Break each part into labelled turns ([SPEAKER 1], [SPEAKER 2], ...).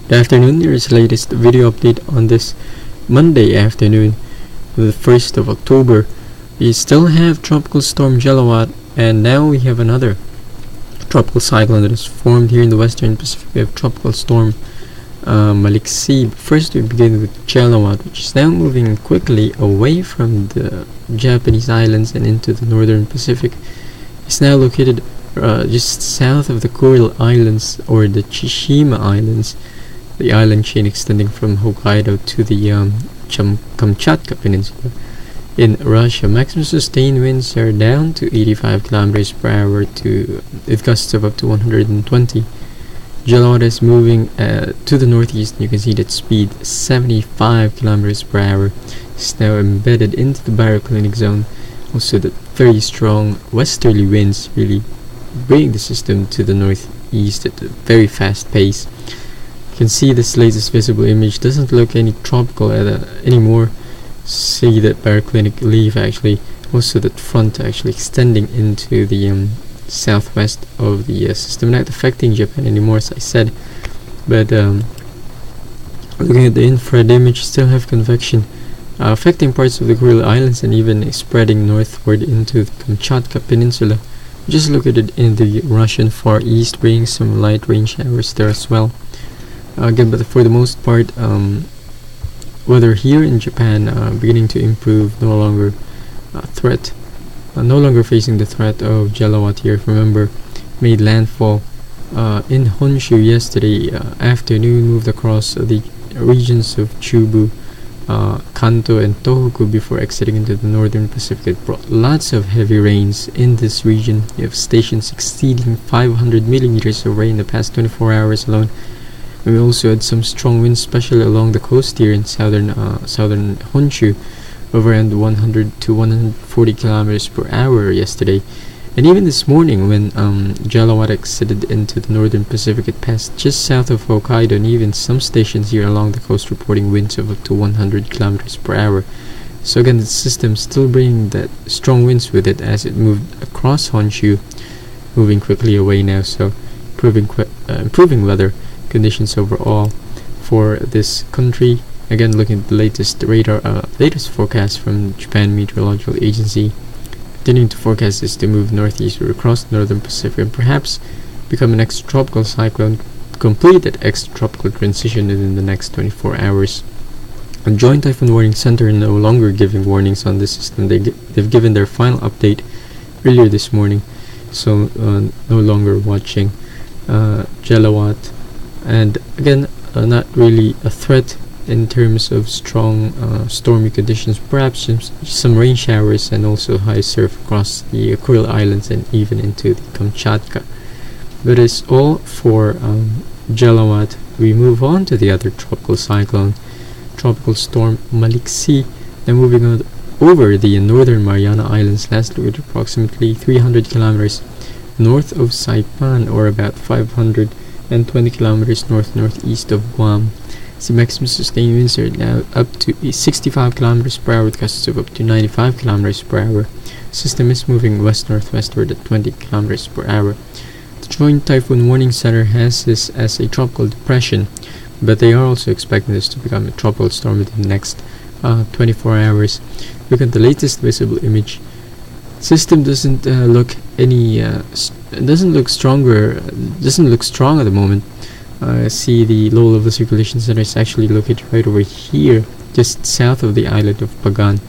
[SPEAKER 1] Good afternoon, here's the latest video update on this Monday afternoon, the 1st of October. We still have Tropical Storm Jelawat, and now we have another tropical cyclone that is formed here in the western Pacific. We have Tropical Storm Maliksi. First we begin with Jelawat, which is now moving quickly away from the Japanese islands and into the northern Pacific. It's now located just south of the Kuril Islands, or the Tsushima Islands, the island chain extending from Hokkaido to the Kamchatka Peninsula in Russia. Maximum sustained winds are down to 85 kilometers per hour with gusts of up to 120. Jelawat is moving to the northeast. You can see that speed 75 kilometers per hour. It's now embedded into the baroclinic zone. Also, the very strong westerly winds really bring the system to the northeast at a very fast pace. You can see this latest visible image doesn't look any tropical anymore. See that baroclinic leaf actually, also that front actually extending into the southwest of the system, not affecting Japan anymore, as I said. But looking at the infrared image, still have convection affecting parts of the Kuril Islands and even spreading northward into the Kamchatka Peninsula. Just look at it in the Russian Far East, bringing some light rain showers there as well. Again, but for the most part, weather here in Japan beginning to improve. No longer facing the threat of Jelawat here. Remember, made landfall in Honshu yesterday afternoon, moved across the regions of Chubu, Kanto and Tohoku before exiting into the northern Pacific. It brought lots of heavy rains in this region. You have stations exceeding 500 millimeters of rain in the past 24 hours alone. And we also had some strong winds, especially along the coast here in southern Honshu, of around 100 to 140 kilometers per hour yesterday. And even this morning, when Jelawat exited into the northern Pacific, it passed just south of Hokkaido, and even some stations here along the coast reporting winds of up to 100 kilometers per hour. So again, the system still bringing that strong winds with it as it moved across Honshu, moving quickly away now. So improving weather conditions overall for this country. Again, looking at the latest forecast from Japan Meteorological Agency, continuing to forecast this to move northeastward across the northern Pacific and perhaps become an extratropical cyclone, complete that extratropical transition within the next 24 hours. A Joint Typhoon Warning Center no longer giving warnings on this system. They've given their final update earlier this morning, so no longer watching Jelawat. And again, not really a threat in terms of strong stormy conditions, perhaps some rain showers and also high surf across the Kuril Islands and even into the Kamchatka. But it's all for Jelawat. We move on to the other tropical cyclone, Tropical Storm Maliksi. Then moving on over the northern Marianas Islands, last located approximately 300 kilometers north of Saipan, or about 520 kilometers northeast of Guam. The maximum sustained winds are now up to 65 kilometers per hour with gusts of up to 95 kilometers per hour. The system is moving west-northwestward at 20 kilometers per hour. The Joint Typhoon Warning Center has this as a tropical depression, but they are also expecting this to become a tropical storm within the next 24 hours. Look at the latest visible image. System doesn't look strong at the moment. See the low level circulation center is actually located right over here, just south of the island of Pagan.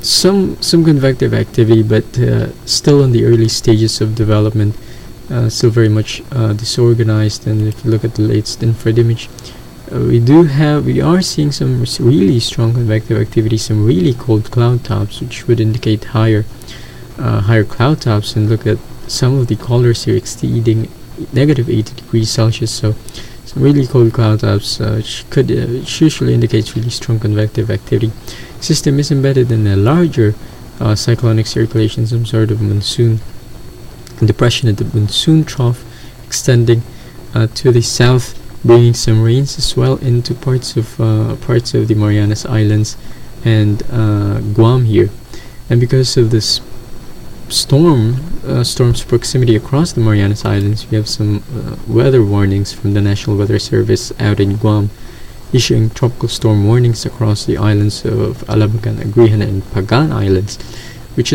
[SPEAKER 1] Some convective activity, but still in the early stages of development, still very much disorganized. And if you look at the latest infrared image, we are seeing some really strong convective activity, some really cold cloud tops, which would indicate higher cloud tops. And look at some of the colors here exceeding negative 80 degrees Celsius. So some really cold cloud tops, which usually indicates really strong convective activity. System is embedded in a larger cyclonic circulation, some sort of monsoon depression at the monsoon trough, extending to the south, bringing some rains as well into parts of the Marianas Islands and Guam here. And because of this storm storm's proximity across the Marianas Islands, we have some weather warnings from the National Weather Service out in Guam, issuing tropical storm warnings across the islands of Alabagan, Agrihan, and Pagan Islands, which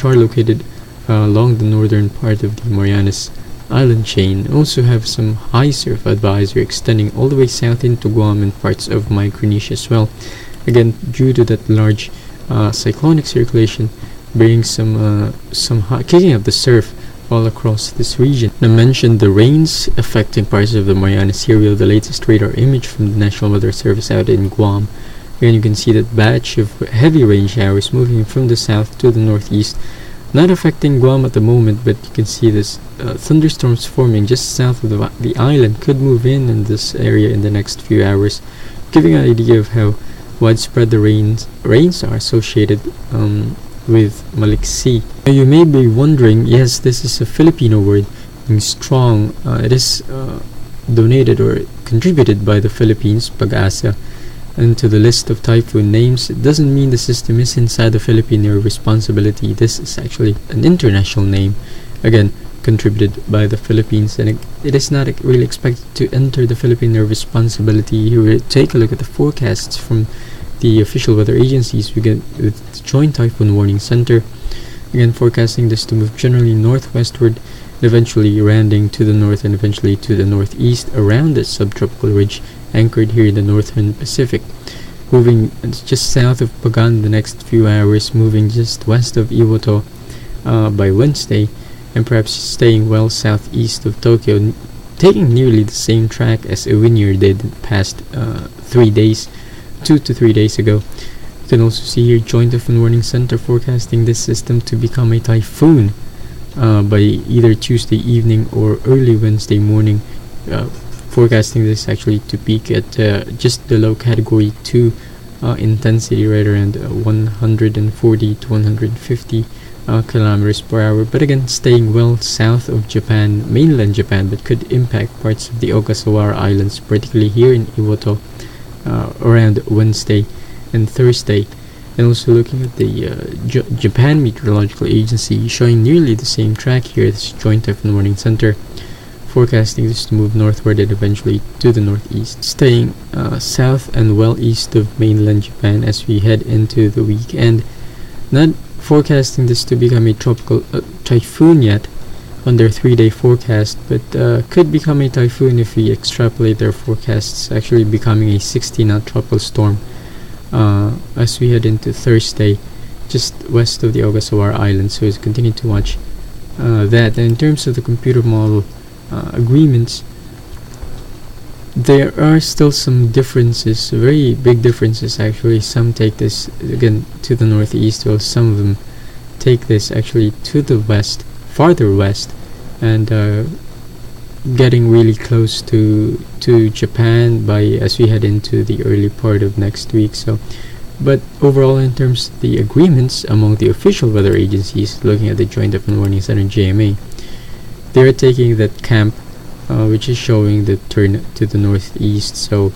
[SPEAKER 1] are located along the northern part of the Marianas Island chain. Also have some high surf advisory extending all the way south into Guam and parts of Micronesia as well. Again, due to that large cyclonic circulation, bringing some kicking up the surf all across this region. I mentioned the rains affecting parts of the Marianas. Here we have the latest radar image from the National Weather Service out in Guam. And you can see that batch of heavy rain showers moving from the south to the northeast, not affecting Guam at the moment, but you can see this thunderstorms forming just south of the island could move in this area in the next few hours, giving an idea of how widespread the rains are associated with Maliksi. Now you may be wondering, yes, this is a Filipino word, means strong. It is donated or contributed by the Philippines, Pag-asa, and to the list of typhoon names. It doesn't mean the system is inside the Philippine area responsibility. This is actually an international name, again contributed by the Philippines, and it is not really expected to enter the Philippine area responsibility. Here we take a look at the forecasts from the official weather agencies. We get with the Joint Typhoon Warning Center, again forecasting this to move generally northwestward, eventually rounding to the north and eventually to the northeast around the subtropical ridge anchored here in the northern Pacific, moving just south of Pagan the next few hours, moving just west of Iwo To by Wednesday, and perhaps staying well southeast of Tokyo, taking nearly the same track as Iwinir did in the past 3 days, 2 to 3 days ago. You can also see here Joint Typhoon Warning Center forecasting this system to become a typhoon by either Tuesday evening or early Wednesday morning, forecasting this actually to peak at just below category 2 intensity, right around 140 to 150 kilometers per hour, but again staying well south of Japan, mainland Japan, but could impact parts of the Ogasawara Islands, particularly here in Iwo To, around Wednesday and Thursday. And also looking at the Japan Meteorological Agency, showing nearly the same track here, this Joint Typhoon Warning Center, forecasting this to move northward and eventually to the northeast, staying south and well east of mainland Japan as we head into the weekend. Not forecasting this to become a tropical typhoon yet on their 3-day forecast, but could become a typhoon if we extrapolate their forecasts, actually becoming a 60-knot tropical storm as we head into Thursday, just west of the Ogasawara Islands. So continue to watch that. And in terms of the computer model agreements, there are still some differences, very big differences actually. Some take this again to the northeast, while some of them take this actually to the west, farther west, and getting really close to Japan by as we head into the early part of next week. So, but overall, in terms of the agreements among the official weather agencies, looking at the Joint Typhoon Warning Center (JMA), they're taking that camp, which is showing the turn to the northeast. So,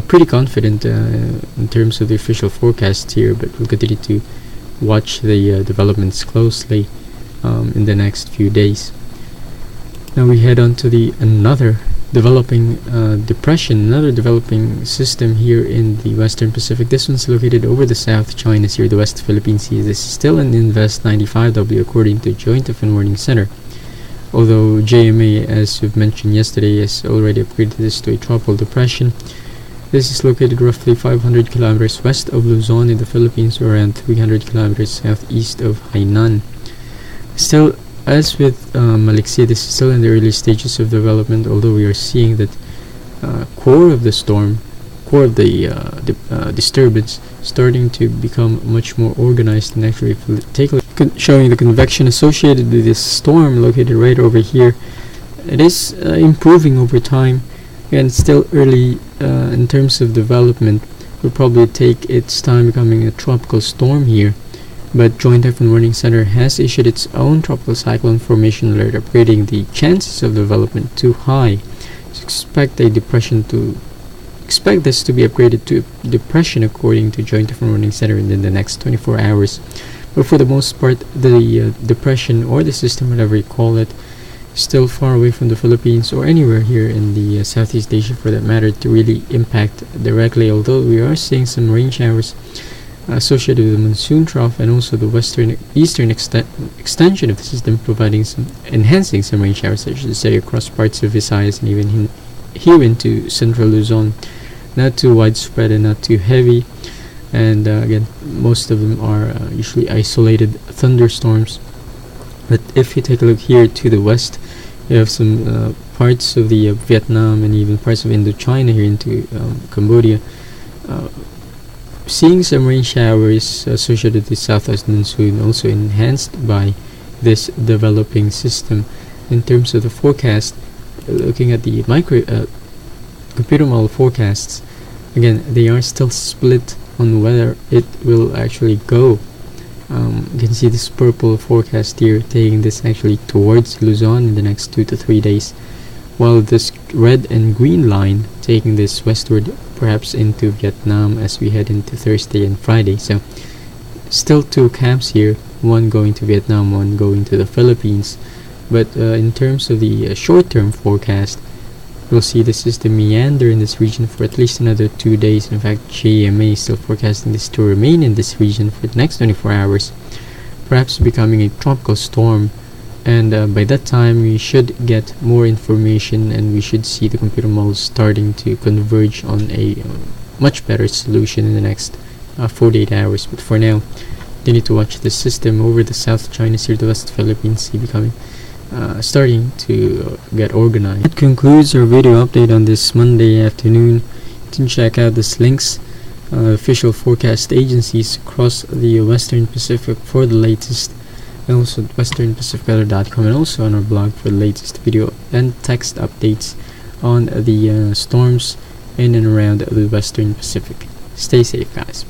[SPEAKER 1] pretty confident in terms of the official forecasts here, but we'll continue to watch the developments closely in the next few days. Now we head on to another developing depression, another developing system here in the Western Pacific. This one's located over the South China Sea, the West Philippine Sea. This is still an Invest 95W according to Joint Typhoon Warning Center. Although JMA, as we've mentioned yesterday, has already upgraded this to a tropical depression. This is located roughly 500 kilometers west of Luzon in the Philippines, or around 300 kilometers southeast of Hainan. Still, as with Maliksi, this is still in the early stages of development, although we are seeing that core of the disturbance starting to become much more organized. And actually, if we take a look, showing the convection associated with this storm located right over here, it is improving over time, and still early in terms of development. Will probably take its time becoming a tropical storm here. But Joint Typhoon Warning Center has issued its own tropical cyclone formation alert, upgrading the chances of development to high. So expect this to be upgraded to depression according to Joint Typhoon Warning Center within the next 24 hours. But for the most part, the depression or the system, whatever you call it, is still far away from the Philippines or anywhere here in the Southeast Asia for that matter to really impact directly, although we are seeing some rain showers associated with the monsoon trough and also the eastern extension of the system, enhancing some rain showers, I should say, across parts of Visayas and even here into central Luzon. Not too widespread and not too heavy, and again, most of them are usually isolated thunderstorms. But if you take a look here to the west, you have some parts of the Vietnam and even parts of Indochina here into Cambodia, seeing some rain showers associated with the southwest monsoon, also enhanced by this developing system. In terms of the forecast, looking at the computer model forecasts, again, they are still split on whether it will actually go. You can see this purple forecast here taking this actually towards Luzon in the next 2 to 3 days, while this red and green line taking this westward, perhaps into Vietnam as we head into Thursday and Friday. So still two camps here, one going to Vietnam, one going to the Philippines. But in terms of the short-term forecast, we'll see the system meander in this region for at least another 2 days. In fact, JMA is still forecasting this to remain in this region for the next 24 hours, perhaps becoming a tropical storm. And by that time, we should get more information and we should see the computer models starting to converge on a much better solution in the next 48 hours. But for now, you need to watch the system over the South China Sea, the West Philippine Sea becoming starting to get organized. That concludes our video update on this Monday afternoon. You can check out these links, official forecast agencies across the Western Pacific for the latest, and also at westernpacificweather.com, and also on our blog for the latest video and text updates on the storms in and around the Western Pacific. Stay safe, guys.